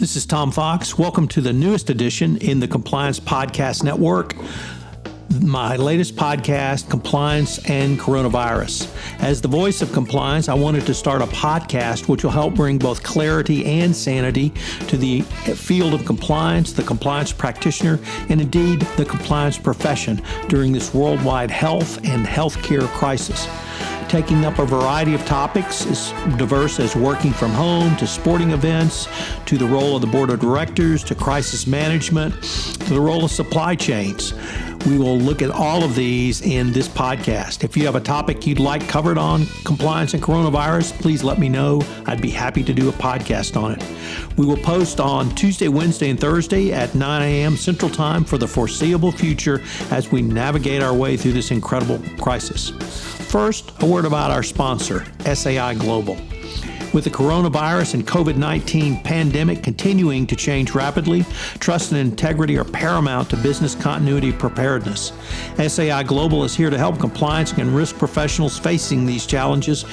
This is Tom Fox. Welcome to the newest edition in the Compliance Podcast Network. My latest podcast, Compliance and Coronavirus. As the voice of compliance, I wanted to start a podcast which will help bring both clarity and sanity to the field of compliance, the compliance practitioner, and indeed the compliance profession during this worldwide health and healthcare crisis. Taking up a variety of topics as diverse as working from home to sporting events, to the role of the board of directors, to crisis management, to the role of supply chains. We will look at all of these in this podcast. If you have a topic you'd like covered on compliance and coronavirus, please let me know. I'd be happy to do a podcast on it. We will post on Tuesday, Wednesday, and Thursday at 9 a.m. Central Time for the foreseeable future as we navigate our way through this incredible crisis. First, a word about our sponsor, SAI Global. With the coronavirus and COVID-19 pandemic continuing to change rapidly, trust and integrity are paramount to business continuity preparedness. SAI Global is here to help compliance and risk professionals facing these challenges,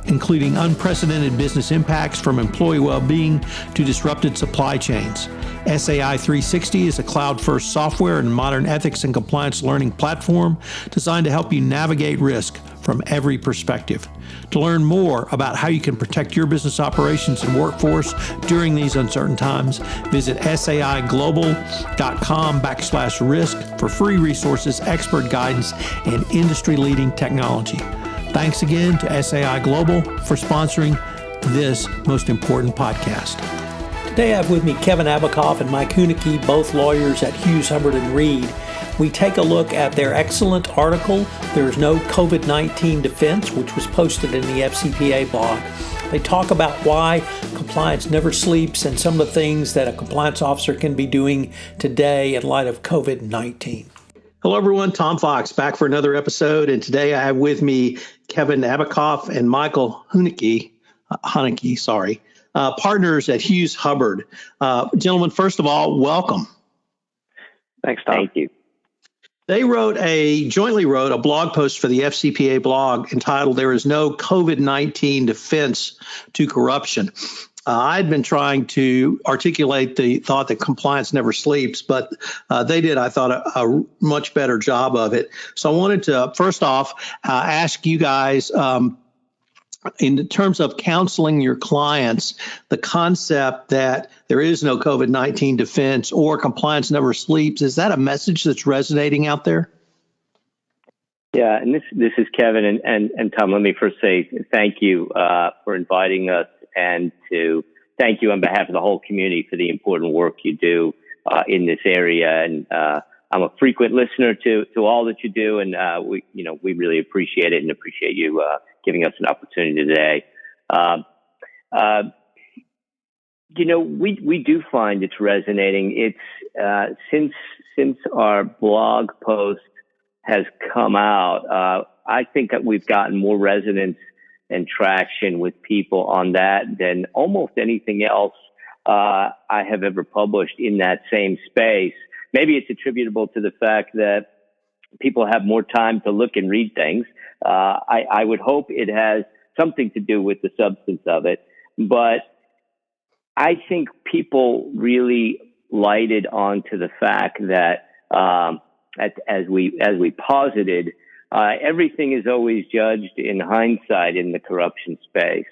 including unprecedented business impacts from employee well-being to disrupted supply chains. SAI 360 is a cloud-first software and modern ethics and compliance learning platform designed to help you navigate risk from every perspective. To learn more about how you can protect your business operations and workforce during these uncertain times, visit saiglobal.com/risk for free resources, expert guidance, and industry-leading technology. Thanks again to SAI Global for sponsoring this most important podcast. Today I have with me Kevin Abikoff and Mike Huneke, both lawyers at Hughes, Hubbard and Reed. We take a look at their excellent article, There is No COVID-19 Defense, which was posted in the FCPA blog. They talk about why compliance never sleeps and some of the things that a compliance officer can be doing today in light of COVID-19. Hello, everyone. Tom Fox back for another episode. And today I have with me Kevin Abikoff and Michael Huneke, partners at Hughes Hubbard. Gentlemen, first of all, welcome. Thanks, Tom. Thank you. They jointly wrote a blog post for the FCPA blog entitled "There is No COVID-19 Defense to Corruption." I'd been trying to articulate the thought that compliance never sleeps, but they did, I thought, a much better job of it. So I wanted to, first off, ask you guys, in terms of counseling your clients, the concept that there is no COVID-19 defense or compliance never sleeps, is that a message that's resonating out there? Yeah, and this is Kevin and Tom. Let me first say thank you for inviting us, and to thank you on behalf of the whole community for the important work you do in this area. And I'm a frequent listener to all that you do, and we really appreciate it and appreciate you giving us an opportunity today. We do find it's resonating. It's since our blog post has come out, I think that we've gotten more resonance and traction with people on that than almost anything else I have ever published in that same space. Maybe it's attributable to the fact that people have more time to look and read things. I would hope it has something to do with the substance of it, but I think people really lighted onto the fact that, as we posited, everything is always judged in hindsight in the corruption space.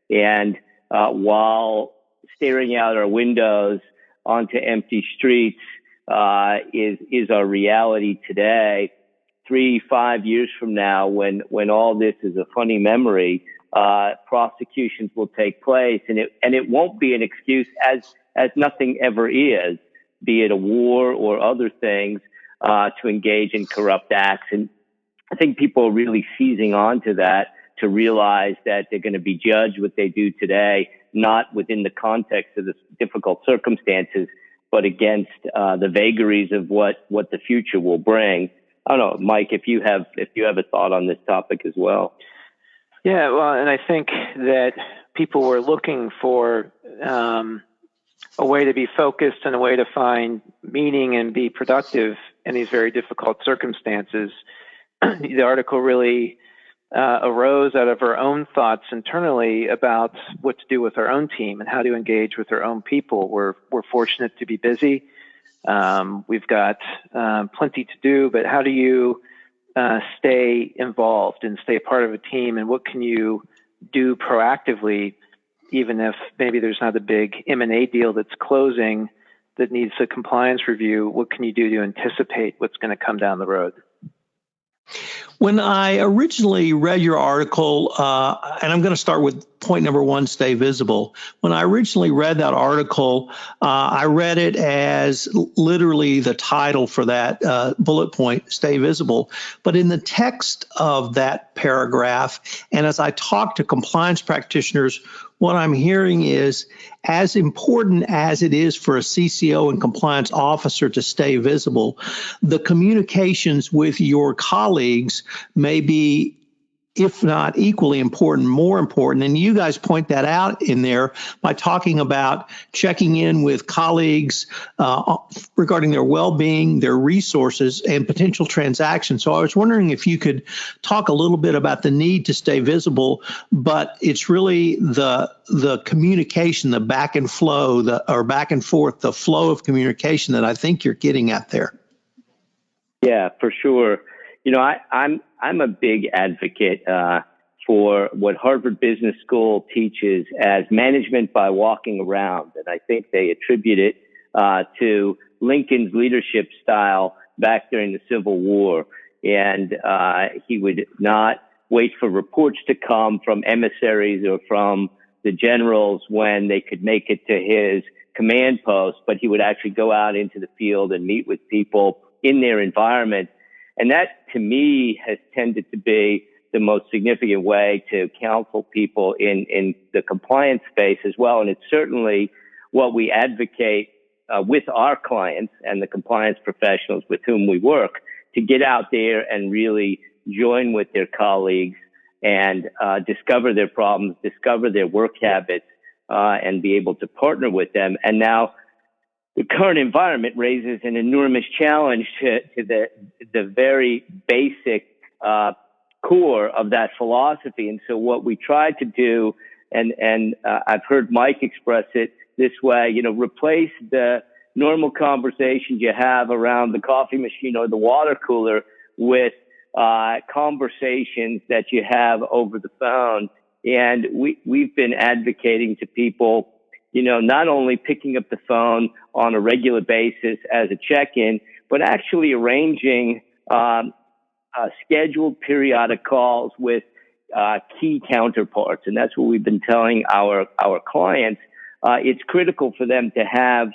And while staring out our windows onto empty streets is our reality today, 3-5 years from now, when all this is a funny memory, prosecutions will take place, and it won't be an excuse, as nothing ever is, be it a war or other things, to engage in corrupt acts. And I think people are really seizing on to that, to realize that they're going to be judged what they do today, not within the context of the difficult circumstances, but against the vagaries of what the future will bring. I don't know, Mike, if you have a thought on this topic as well. Yeah, well, and I think that people were looking for a way to be focused and a way to find meaning and be productive in these very difficult circumstances. The article really arose out of our own thoughts internally about what to do with our own team and how to engage with our own people. We're fortunate to be busy. We've got plenty to do, but how do you stay involved and stay part of a team, and what can you do proactively, even if maybe there's not a big M&A deal that's closing that needs a compliance review? What can you do to anticipate what's going to come down the road? When I originally read your article, and I'm going to start with point number one, stay visible. When I originally read that article, I read it as literally the title for that bullet point, stay visible. But in the text of that paragraph, and as I talk to compliance practitioners, what I'm hearing is, as important as it is for a CCO and compliance officer to stay visible, the communications with your colleagues may be, if not equally important, more important. And you guys point that out in there by talking about checking in with colleagues regarding their well-being, their resources, and potential transactions. So I was wondering if you could talk a little bit about the need to stay visible, but it's really the communication, the back and flow, back and forth, the flow of communication that I think you're getting at there. Yeah, for sure. You know, I'm a big advocate for what Harvard Business School teaches as management by walking around, and I think they attribute it to Lincoln's leadership style back during the Civil War. And he would not wait for reports to come from emissaries or from the generals when they could make it to his command post, but he would actually go out into the field and meet with people in their environment. And that, to me, has tended to be the most significant way to counsel people in the compliance space as well. And it's certainly what we advocate with our clients and the compliance professionals with whom we work, to get out there and really join with their colleagues and discover their problems, discover their work habits, and be able to partner with them. And now the current environment raises an enormous challenge to the very basic core of that philosophy. And so what we try to do, and I've heard Mike express it this way, you know, replace the normal conversations you have around the coffee machine or the water cooler with conversations that you have over the phone. And we've been advocating to people, you know, not only picking up the phone on a regular basis as a check-in, but actually arranging scheduled periodic calls with key counterparts. And that's what we've been telling our clients. It's critical for them to have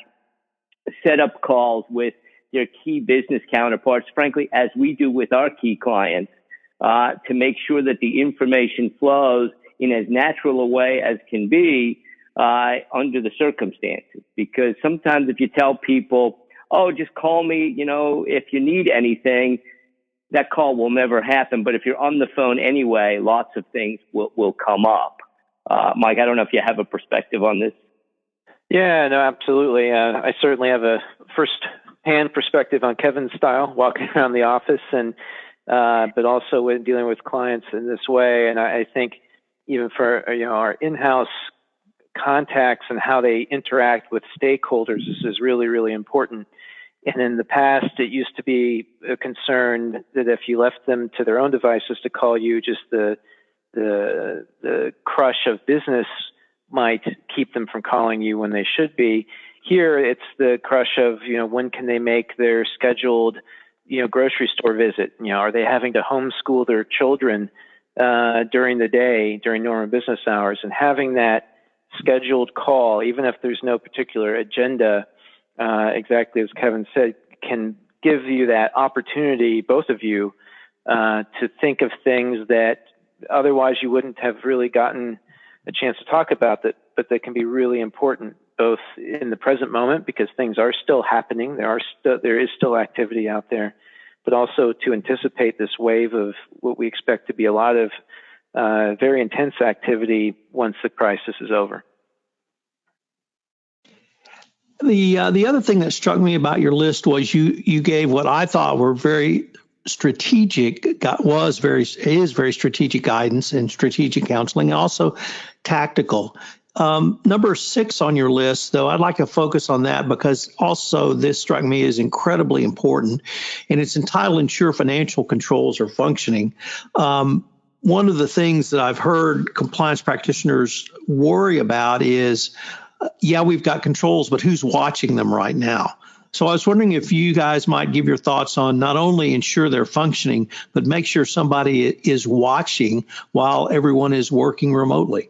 set up calls with their key business counterparts, frankly, as we do with our key clients, to make sure that the information flows in as natural a way as can be under the circumstances. Because sometimes if you tell people, oh, just call me, you know, if you need anything, that call will never happen. But if you're on the phone anyway, lots of things will come up. Mike, I don't know if you have a perspective on this. Yeah, no, absolutely. I certainly have a first-hand perspective on Kevin's style, walking around the office, and but also when dealing with clients in this way. And I think even for our in-house contacts and how they interact with stakeholders, this is really, really important. And in the past, it used to be a concern that if you left them to their own devices to call you, just the crush of business might keep them from calling you when they should be. Here, it's the crush of, when can they make their scheduled, grocery store visit? Are they having to homeschool their children during the day, during normal business hours? And having that scheduled call, even if there's no particular agenda, exactly as Kevin said, can give you that opportunity, both of you, to think of things that otherwise you wouldn't have really gotten a chance to talk about, but that can be really important, both in the present moment, because things are still happening, there is still activity out there, but also to anticipate this wave of what we expect to be a lot of very intense activity once the crisis is over. The other thing that struck me about your list was you gave what I thought were very is very strategic guidance and strategic counseling, and also tactical. Number 6 on your list, though, I'd like to focus on that because also this struck me as incredibly important, and it's entitled Ensure Financial Controls Are Functioning. One of the things that I've heard compliance practitioners worry about is, we've got controls, but who's watching them right now? So I was wondering if you guys might give your thoughts on not only ensure they're functioning, but make sure somebody is watching while everyone is working remotely.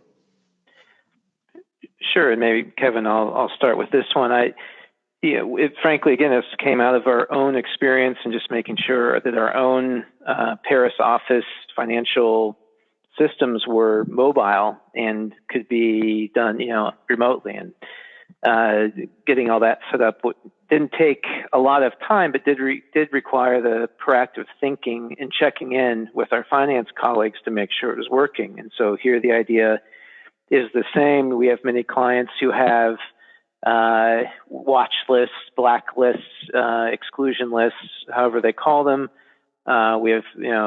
Sure, and maybe Kevin, I'll start with this one. Frankly, again, this came out of our own experience and just making sure that our own Paris office financial systems were mobile and could be done, remotely. And getting all that set up didn't take a lot of time, but did require the proactive thinking and checking in with our finance colleagues to make sure it was working. And so here the idea is the same. We have many clients who have watch lists, blacklists, exclusion lists, however they call them. We have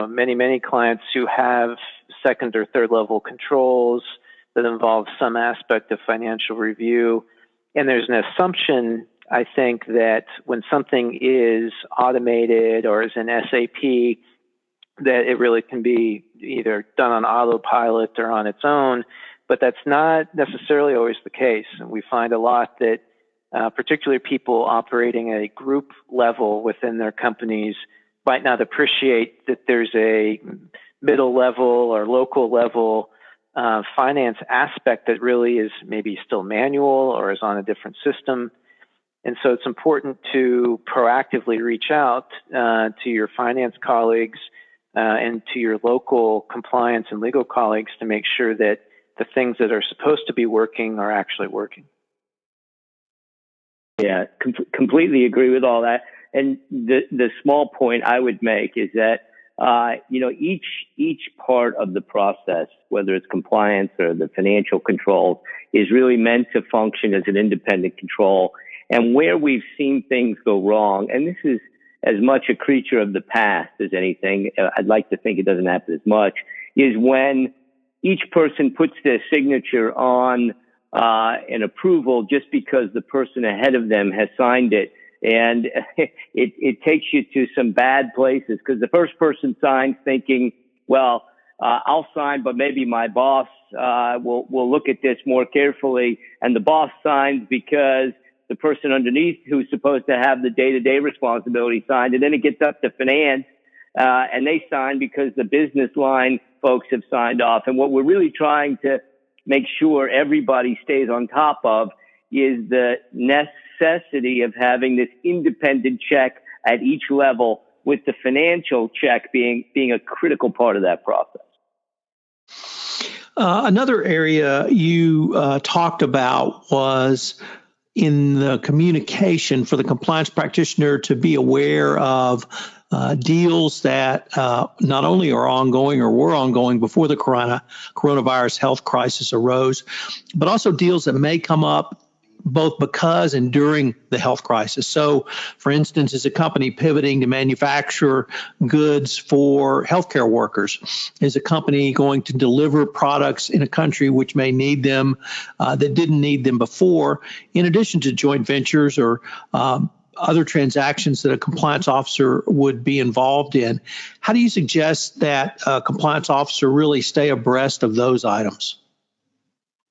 many clients who have second or third level controls that involve some aspect of financial review. And there's an assumption, I think, that when something is automated or is in SAP, that it really can be either done on autopilot or on its own. But that's not necessarily always the case. And we find a lot that particularly people operating at a group level within their companies might not appreciate that there's a middle level or local level finance aspect that really is maybe still manual or is on a different system. And so it's important to proactively reach out to your finance colleagues and to your local compliance and legal colleagues to make sure that the things that are supposed to be working are actually working. Yeah, completely agree with all that. And the small point I would make is that each part of the process, whether it's compliance or the financial controls, is really meant to function as an independent control. And where we've seen things go wrong, and this is as much a creature of the past as anything, I'd like to think it doesn't happen as much, is when each person puts their signature on an approval just because the person ahead of them has signed it. And it takes you to some bad places because the first person signs thinking, well, I'll sign, but maybe my boss will look at this more carefully. And the boss signs because the person underneath who's supposed to have the day-to-day responsibility signed. And then it gets up to finance, and they sign because the business line folks have signed off. And what we're really trying to make sure everybody stays on top of is the necessity of having this independent check at each level, with the financial check being a critical part of that process. Another area you talked about was in the communication for the compliance practitioner to be aware of deals that not only are ongoing or were ongoing before the coronavirus health crisis arose, but also deals that may come up both because and during the health crisis. So, for instance, is a company pivoting to manufacture goods for healthcare workers? Is a company going to deliver products in a country which may need them that didn't need them before, in addition to joint ventures or other transactions that a compliance officer would be involved in? How do you suggest that a compliance officer really stay abreast of those items?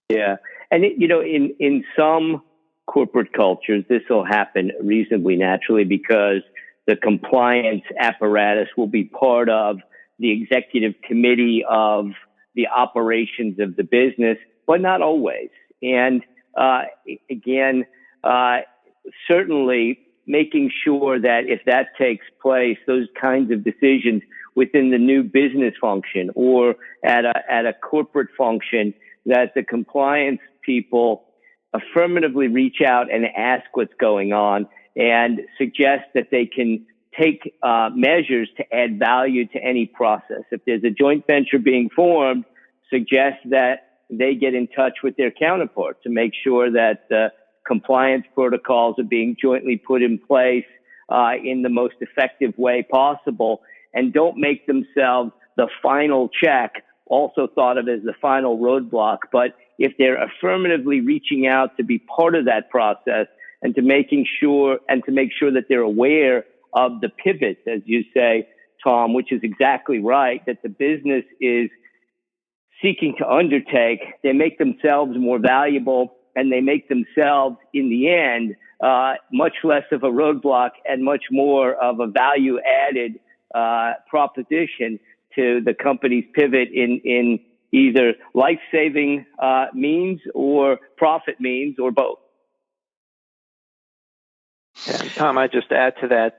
Yeah. And, in some corporate cultures, this will happen reasonably naturally because the compliance apparatus will be part of the executive committee of the operations of the business, but not always. And again, certainly making sure that if that takes place, those kinds of decisions within the new business function or at a corporate function, that the compliance people affirmatively reach out and ask what's going on and suggest that they can take measures to add value to any process. If there's a joint venture being formed, suggest that they get in touch with their counterpart to make sure that the compliance protocols are being jointly put in place in the most effective way possible. and don't make themselves the final check, also thought of as the final roadblock. But if they're affirmatively reaching out to be part of that process and to make sure that they're aware of the pivots, as you say, Tom, which is exactly right, that the business is seeking to undertake, they make themselves more valuable, and they make themselves, in the end, much less of a roadblock and much more of a value-added proposition to the company's pivot in either life-saving means or profit means or both. Yeah, Tom, I just add to that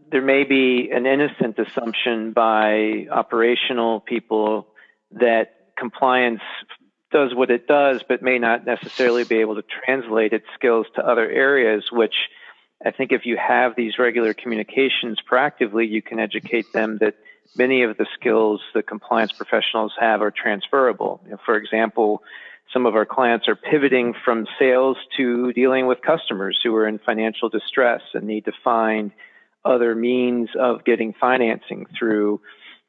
there may be an innocent assumption by operational people that compliance does what it does, but may not necessarily be able to translate its skills to other areas, which I think if you have these regular communications proactively, you can educate them that many of the skills that compliance professionals have are transferable. For example, some of our clients are pivoting from sales to dealing with customers who are in financial distress and need to find other means of getting financing through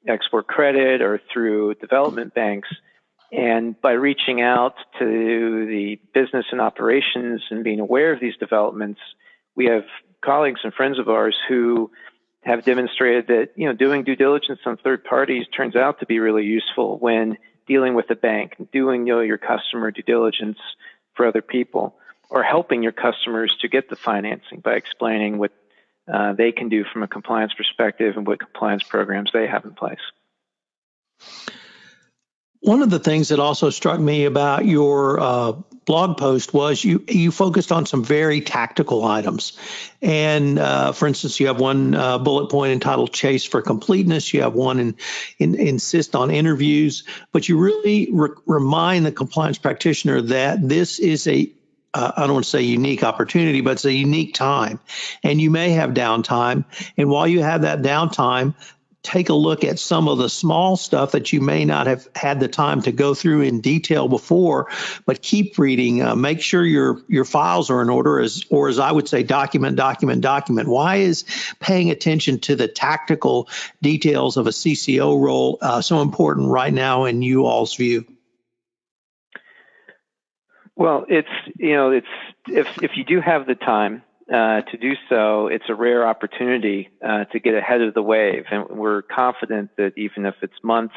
export credit or through development banks. And by reaching out to the business and operations and being aware of these developments, we have colleagues and friends of ours who have demonstrated that, doing due diligence on third parties turns out to be really useful when dealing with a bank, doing know your customer due diligence for other people, or helping your customers to get the financing by explaining what they can do from a compliance perspective and what compliance programs they have in place. One of the things that also struck me about your blog post was you focused on some very tactical items. And for instance, you have one bullet point entitled Chase for Completeness. You have one in insist on interviews. But you really remind the compliance practitioner that this is I don't want to say unique opportunity, but it's a unique time. And you may have downtime. And while you have that downtime, take a look at some of the small stuff that you may not have had the time to go through in detail before, but keep reading. Make sure your files are in order, or as I would say, document. Why is paying attention to the tactical details of a CCO role so important right now in you all's view? Well, if you do have the time to do so, it's a rare opportunity to get ahead of the wave. And we're confident that even if it's months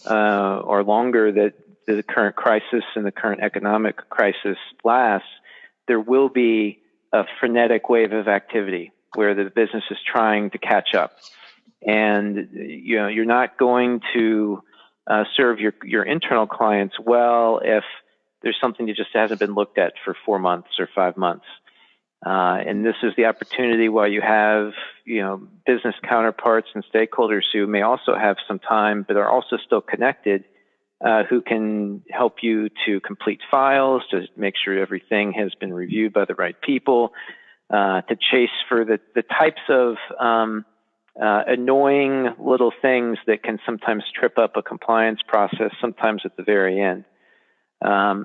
or longer that the current crisis and the current economic crisis lasts, there will be a frenetic wave of activity where the business is trying to catch up. And you're not going to serve your internal clients well if there's something that just hasn't been looked at for 4 months or 5 months. And this is the opportunity while you have, business counterparts and stakeholders who may also have some time, but are also still connected, who can help you to complete files, to make sure everything has been reviewed by the right people, to chase for the types of annoying little things that can sometimes trip up a compliance process, sometimes at the very end.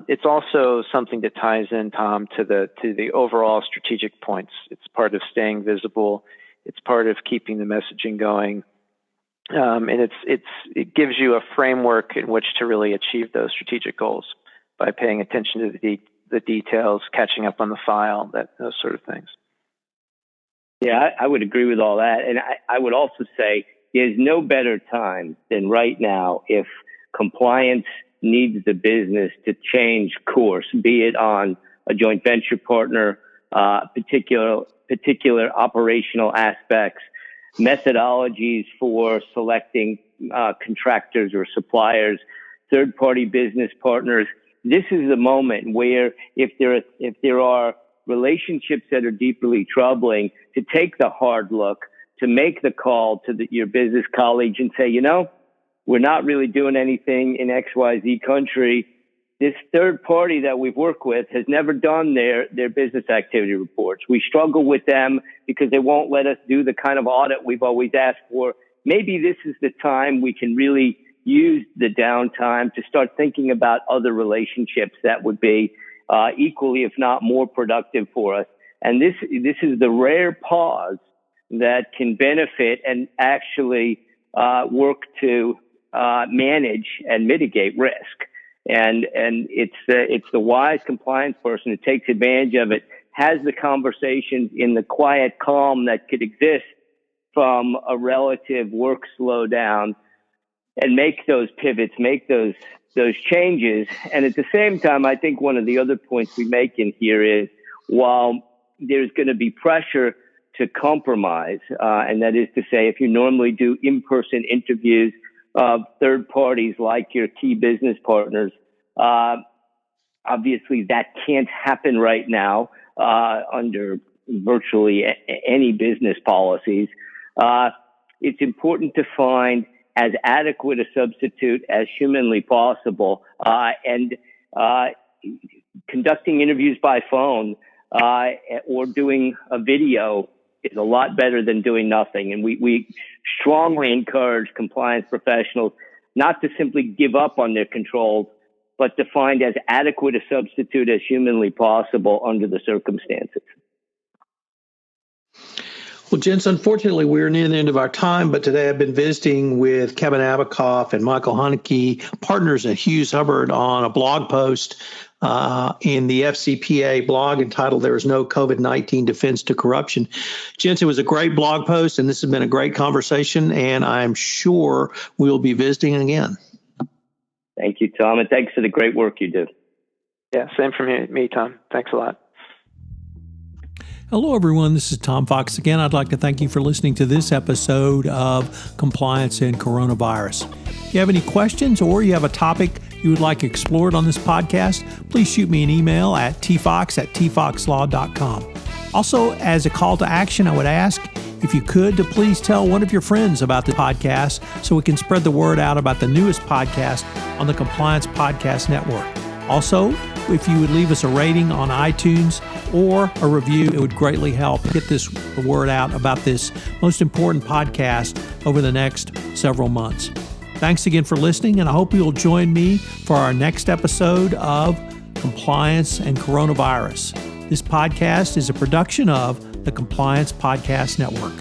It's also something that ties in, Tom, to the overall strategic points. It's part of staying visible. It's part of keeping the messaging going, and it gives you a framework in which to really achieve those strategic goals by paying attention to the details, catching up on the file, those sort of things. Yeah, I would agree with all that, and I would also say there's no better time than right now if compliance needs the business to change course, be it on a joint venture partner, particular operational aspects, methodologies for selecting contractors or suppliers, third-party business partners. This is the moment where if there are relationships that are deeply troubling, to take the hard look, to make the call to your business colleagues and say, we're not really doing anything in XYZ country. This third party that we've worked with has never done their business activity reports. We struggle with them because they won't let us do the kind of audit we've always asked for. Maybe this is the time we can really use the downtime to start thinking about other relationships that would be equally, if not more productive for us. And this is the rare pause that can benefit and actually work to manage and mitigate risk. And it's the wise compliance person who takes advantage of it, has the conversations in the quiet calm that could exist from a relative work slowdown, and make those pivots, make those changes. And at the same time, I think one of the other points we make in here is, while there's going to be pressure to compromise, and that is to say, if you normally do in-person interviews of third parties like your key business partners, obviously that can't happen right now under virtually any business policies. It's important to find as adequate a substitute as humanly possible, and conducting interviews by phone or doing a video is a lot better than doing nothing. And we strongly encourage compliance professionals not to simply give up on their controls, but to find as adequate a substitute as humanly possible under the circumstances. Well, gents, unfortunately, we're near the end of our time, but today I've been visiting with Kevin Abikoff and Michael Huneke, partners at Hughes Hubbard, on a blog post in the FCPA blog entitled "There is no COVID-19 Defense to Corruption." Gents, it was a great blog post, and this has been a great conversation, and I'm sure we'll be visiting again. Thank you, Tom, and thanks for the great work you do. Yeah, same from me, Tom. Thanks a lot. Hello, everyone. This is Tom Fox again. I'd like to thank you for listening to this episode of Compliance and Coronavirus. If you have any questions or you have a topic you would like explored on this podcast, please shoot me an email at tfox@tfoxlaw.com. Also, as a call to action, I would ask, if you could, to please tell one of your friends about the podcast so we can spread the word out about the newest podcast on the Compliance Podcast Network. Also, if you would leave us a rating on iTunes or a review, it would greatly help get the word out about this most important podcast over the next several months. Thanks again for listening, and I hope you'll join me for our next episode of Compliance and Coronavirus. This podcast is a production of the Compliance Podcast Network.